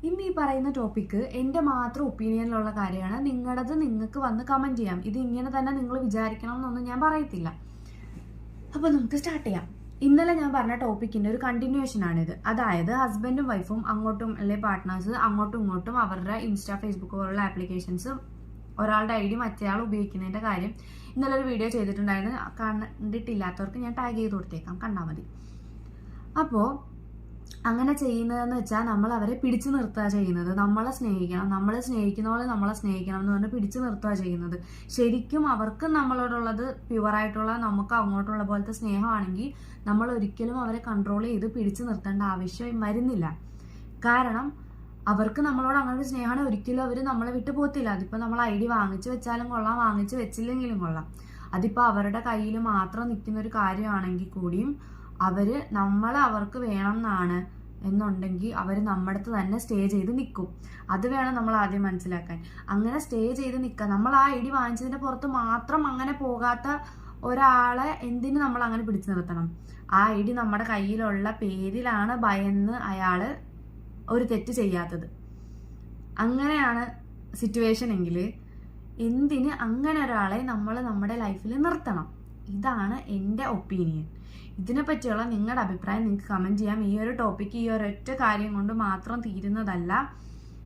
ഇന്ന് ഈ പറയുന്ന ടോപ്പിക്ക് എൻ്റെ മാത്രം ഒപ്പീനിയനിലുള്ള കാര്യമാണ്. നിങ്ങളുടേത് നിങ്ങൾക്ക് വന്ന് കമൻറ്റ് ചെയ്യാം. ഇത് ഇങ്ങനെ തന്നെ നിങ്ങൾ വിചാരിക്കണം എന്നൊന്നും ഞാൻ പറയത്തില്ല. അപ്പോൾ നമുക്ക് സ്റ്റാർട്ട് ചെയ്യാം. ഇന്നലെ ഞാൻ പറഞ്ഞ ടോപ്പിക്കിൻ്റെ ഒരു കണ്ടിന്യൂഷൻ ആണിത്. അതായത് ഹസ്ബൻഡും വൈഫും അങ്ങോട്ടും അല്ലെങ്കിൽ പാർട്ട്നേഴ്സ് അങ്ങോട്ടും ഇങ്ങോട്ടും അവരുടെ ഇൻസ്റ്റാ ഫേസ്ബുക്ക് പോലുള്ള ആപ്ലിക്കേഷൻസ് ഒരാളുടെ ഐ ഡി മറ്റേയാൾ ഉപയോഗിക്കുന്നതിൻ്റെ കാര്യം ഇന്നലെ ഒരു വീഡിയോ ചെയ്തിട്ടുണ്ടായിരുന്നു. കണ്ടിട്ടില്ലാത്തവർക്ക് ഞാൻ ടാഗ് ചെയ്ത് കൊടുത്തേക്കാം, കണ്ടാൽ മതി. അപ്പോൾ അങ്ങനെ ചെയ്യുന്നതെന്ന് വെച്ചാൽ നമ്മൾ അവരെ പിടിച്ചു നിർത്തുക ചെയ്യുന്നത്. നമ്മളെ സ്നേഹിക്കണം, നമ്മൾ സ്നേഹിക്കുന്ന പോലെ നമ്മളെ സ്നേഹിക്കണം എന്ന് പറഞ്ഞ് പിടിച്ചു നിർത്തുക ചെയ്യുന്നത്. ശരിക്കും അവർക്ക് നമ്മളോടുള്ളത് പ്യുവറായിട്ടുള്ള നമുക്ക് അങ്ങോട്ടുള്ള പോലത്തെ സ്നേഹമാണെങ്കിൽ നമ്മൾ ഒരിക്കലും അവരെ കൺട്രോൾ ചെയ്ത് പിടിച്ചു നിർത്തേണ്ട ആവശ്യം വരുന്നില്ല. കാരണം അവർക്ക് നമ്മളോട് അങ്ങനെ ഒരു സ്നേഹമാണ്, ഒരിക്കലും അവർ നമ്മളെ വിട്ടു പോകത്തില്ല. അതിപ്പോൾ നമ്മൾ ഐ ഡി വാങ്ങിച്ചു വെച്ചാലും കൊള്ളാം, വാങ്ങിച്ചു വെച്ചില്ലെങ്കിലും കൊള്ളാം. അതിപ്പോൾ അവരുടെ കയ്യിൽ മാത്രം നിൽക്കുന്ന ഒരു കാര്യമാണെങ്കിൽ കൂടിയും നമ്മൾ അവർക്ക് വേണം എന്നാണ് എന്നുണ്ടെങ്കിൽ അവർ നമ്മുടെ അടുത്ത് തന്നെ സ്റ്റേ ചെയ്ത് നിൽക്കും. അത് വേണം നമ്മൾ ആദ്യം മനസ്സിലാക്കാൻ. അങ്ങനെ സ്റ്റേ ചെയ്ത് നിൽക്കുക, നമ്മൾ ആ ഐ ഡി വാങ്ങിച്ചതിൻ്റെ പുറത്ത് മാത്രം അങ്ങനെ പോകാത്ത ഒരാളെ എന്തിന് നമ്മൾ അങ്ങനെ പിടിച്ചു നിർത്തണം? ആ ഐ ഡി നമ്മുടെ കയ്യിലുള്ള പേരിലാണ് ഭയന്ന് അയാൾ ഒരു തെറ്റ് ചെയ്യാത്തത്. അങ്ങനെയാണ് സിറ്റുവേഷൻ എങ്കിൽ എന്തിന് അങ്ങനെ ഒരാളെ നമ്മൾ നമ്മുടെ ലൈഫിൽ നിർത്തണം? ഇതാണ് എൻ്റെ ഒപ്പീനിയൻ. ഇതിനെപ്പറ്റിയുള്ള നിങ്ങളുടെ അഭിപ്രായം നിങ്ങൾക്ക് കമൻറ്റ് ചെയ്യാം. ഈ ഒരു ടോപ്പിക്ക് ഈ ഒരൊറ്റ കാര്യം കൊണ്ട് മാത്രം തീരുന്നതല്ല.